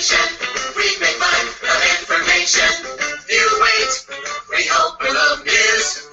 station. We make fun of information. You wait, we hope we love news.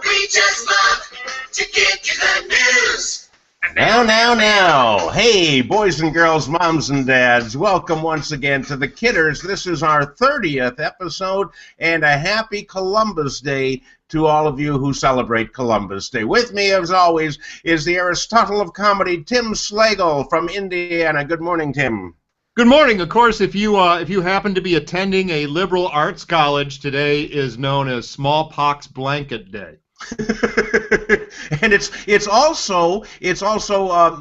We just love to give you the news. Now. Hey, boys and girls, moms and dads, welcome once again to the Kidders. This is our 30th episode, and a happy Columbus Day to all of you who celebrate Columbus Day. With me, as always, is the Aristotle of comedy, Tim Slagle from Indiana. Good morning, Tim. Good morning. Of course, if you happen to be attending a liberal arts college, today is known as Smallpox Blanket Day. And it's also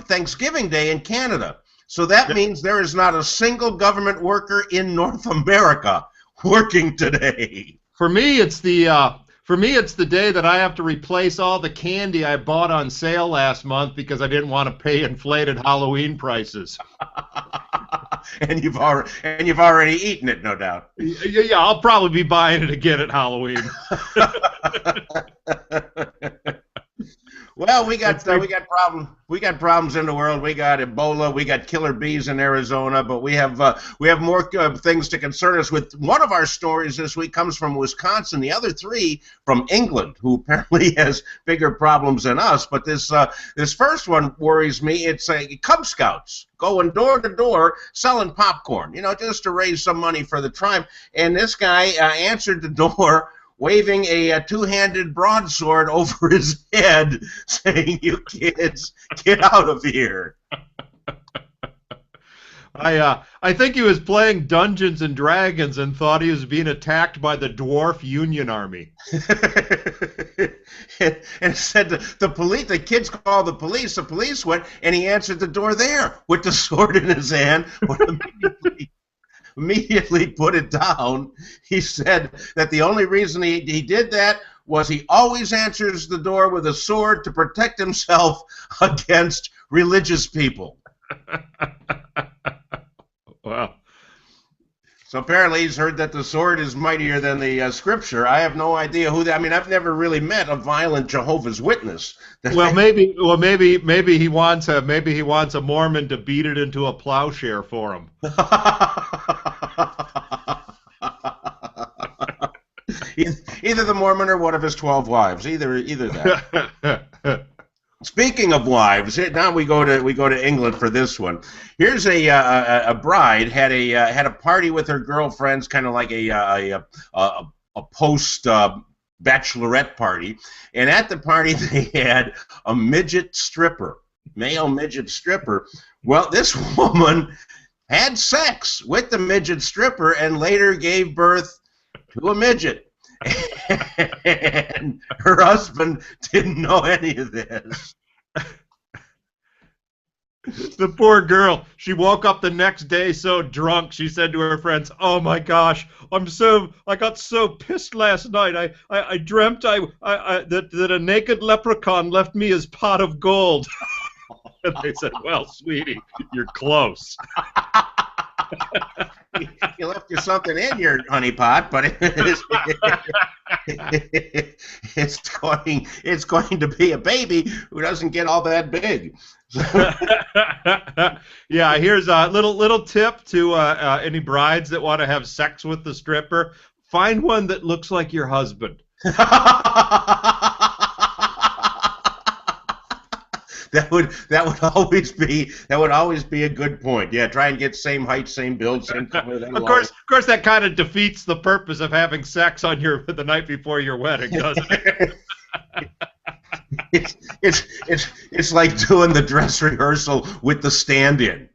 Thanksgiving Day in Canada. So that means there is not a single government worker in North America working today. For me, it's the day that I have to replace all the candy I bought on sale last month because I didn't want to pay inflated Halloween prices. And you've already eaten it, no doubt. Yeah, I'll probably be buying it again at Halloween. Well, we got problems in the world. We got Ebola. We got killer bees in Arizona. But we have more things to concern us with. One of our stories this week comes from Wisconsin. The other three from England, who apparently has bigger problems than us. But this first one worries me. It's Cub Scouts going door to door selling popcorn, just to raise some money for the tribe. And this guy answered the door, waving a two-handed broadsword over his head, saying, "You kids, get out of here." I think he was playing Dungeons and Dragons and thought he was being attacked by the Dwarf Union Army. and said the kids called the police. The police went, and he answered the door there with the sword in his hand. Immediately put it down. He said that the only reason he did that was he always answers the door with a sword to protect himself against religious people. Wow. So apparently he's heard that the sword is mightier than the scripture. I have no idea who that. I mean, I've never really met a violent Jehovah's Witness. Maybe he wants a Mormon to beat it into a plowshare for him. Either the Mormon or one of his 12 wives. Either that. Speaking of wives, now we go to England for this one. Here's a bride had a party with her girlfriends, kind of like a post bachelorette party, and at the party they had a midget stripper, male midget stripper. Well, this woman had sex with the midget stripper and later gave birth to a midget. And her husband didn't know any of this. The poor girl, she woke up the next day so drunk, she said to her friends, "Oh my gosh, I got so pissed last night. I dreamt that a naked leprechaun left me his pot of gold." And they said, "Well, sweetie, you're close." You left you something in your honey pot, but it's going to be a baby who doesn't get all that big. Yeah, here's a little tip to any brides that want to have sex with the stripper: find one that looks like your husband. That would always be a good point. Yeah, try and get same height, same build, same color. Of course, that kind of defeats the purpose of having sex on the night before your wedding, doesn't it? It's like doing the dress rehearsal with the stand-in,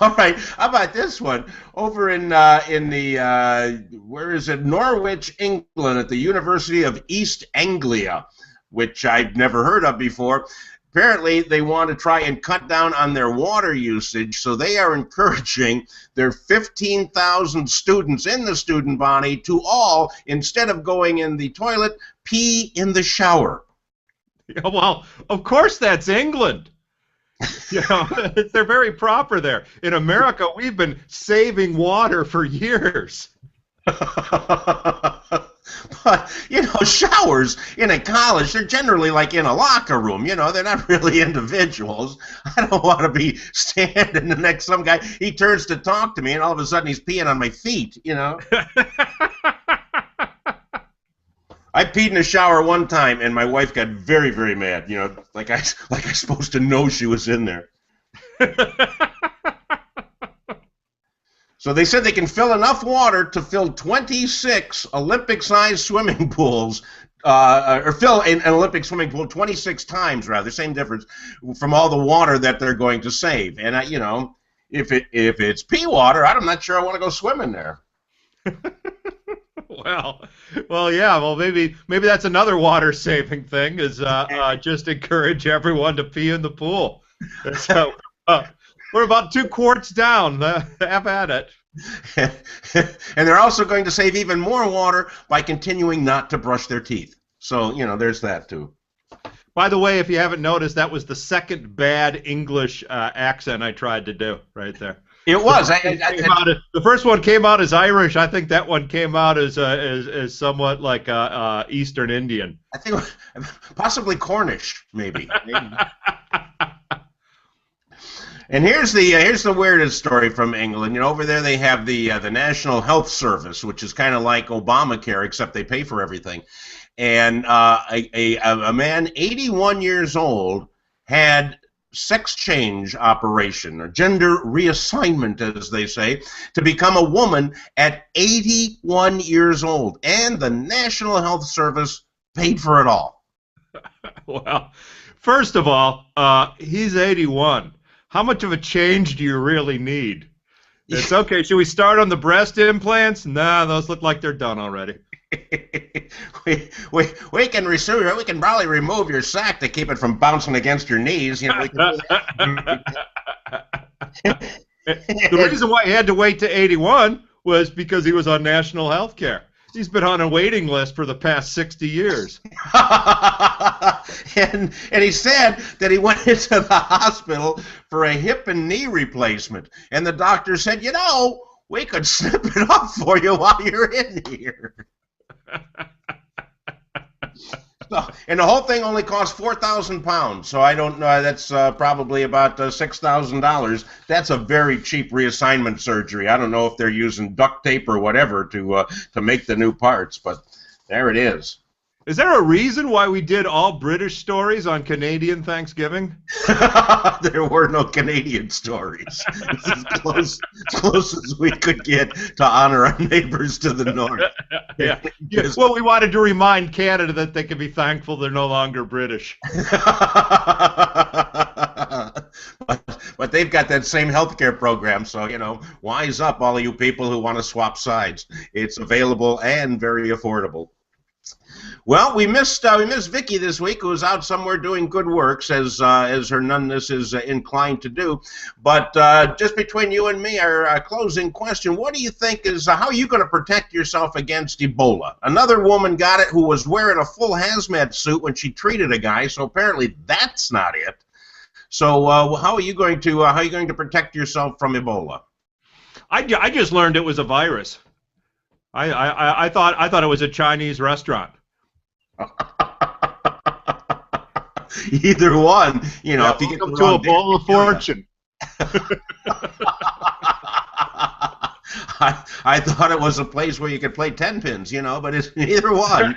All right, how about this one? Over in where is it? Norwich, England, at the University of East Anglia, which I've never heard of before. Apparently, they want to try and cut down on their water usage, so they are encouraging their 15,000 students in the student body to all, instead of going in the toilet, pee in the shower. Well, of course that's England. They're very proper there. In America, we've been saving water for years. But, showers in a college, they're generally like in a locker room. They're not really individuals. I don't want to be standing next to some guy. He turns to talk to me, and all of a sudden he's peeing on my feet, I peed in the shower one time, and my wife got very, very mad. Like I supposed to know she was in there. So they said they can fill enough water to fill 26 Olympic-sized swimming pools, or fill an Olympic swimming pool 26 times, rather, same difference, from all the water that they're going to save. And, if it's pea water, I'm not sure I want to go swimming there. Well, yeah. Well, maybe that's another water-saving thing, is just encourage everyone to pee in the pool. So, we're about 2 quarts down. Have at it. And they're also going to save even more water by continuing not to brush their teeth. So, there's that, too. By the way, if you haven't noticed, that was the second bad English accent I tried to do right there. It was. The first one came out as Irish. I think that one came out as somewhat like Eastern Indian. I think possibly Cornish, maybe. And here's the weirdest story from England. Over there they have the National Health Service, which is kind of like Obamacare, except they pay for everything. And a man, 81 years old, had sex change operation, or gender reassignment, as they say, to become a woman at 81 years old. And the National Health Service paid for it all. Well, first of all, he's 81. How much of a change do you really need? It's okay. Should we start on the breast implants? Nah, those look like they're done already. we can probably remove your sack to keep it from bouncing against your knees. The reason why he had to wait to 81 was because he was on national health care. He's been on a waiting list for the past 60 years. and he said that he went into the hospital for a hip and knee replacement. And the doctor said, we could snip it off for you while you're in here. And the whole thing only cost £4,000. So I don't know. That's probably about $6,000. That's a very cheap reassignment surgery. I don't know if they're using duct tape or whatever to make the new parts, but there it is. Is there a reason why we did all British stories on Canadian Thanksgiving? There were no Canadian stories. It's as close as we could get to honor our neighbors to the north. Yeah. Well, we wanted to remind Canada that they can be thankful they're no longer British. But they've got that same healthcare program, so, wise up, all of you people who want to swap sides. It's available and very affordable. Well, we missed Vicky this week, who was out somewhere doing good works, as her nunness is inclined to do. But just between you and me, our closing question: what do you think is how are you going to protect yourself against Ebola? Another woman got it who was wearing a full hazmat suit when she treated a guy, so apparently that's not it. So how are you going to protect yourself from Ebola? I just learned it was a virus. I thought it was a Chinese restaurant. Either one, if you get to a bowl of fortune. I thought it was a place where you could play 10 pins, but it's neither one.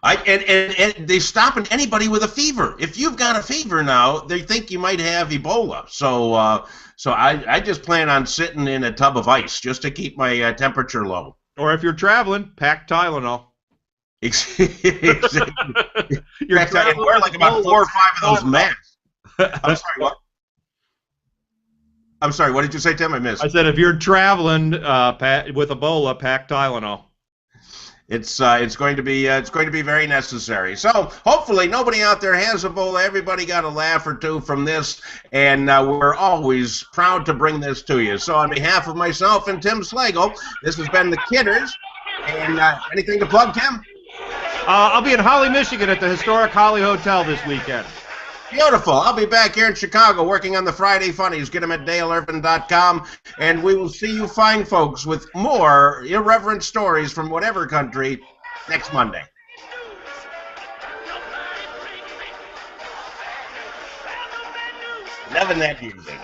And they're stopping anybody with a fever. If you've got a fever now, they think you might have Ebola. So I just plan on sitting in a tub of ice just to keep my temperature low. Or if you're traveling, pack Tylenol. Exactly. You're wear like about 4 or 5 of those masks. I'm sorry, what? I'm sorry, what did you say, Tim? I missed. I said if you're traveling with Ebola, pack Tylenol. It's going to be very necessary. So hopefully nobody out there has Ebola. Everybody got a laugh or two from this, and we're always proud to bring this to you. So on behalf of myself and Tim Slagle, this has been the Kidders. And anything to plug, Tim? I'll be in Holly, Michigan at the historic Holly Hotel this weekend. Beautiful. I'll be back here in Chicago working on the Friday Funnies. Get them at DaleIrvin.com. And we will see you fine folks with more irreverent stories from whatever country next Monday. Loving that music.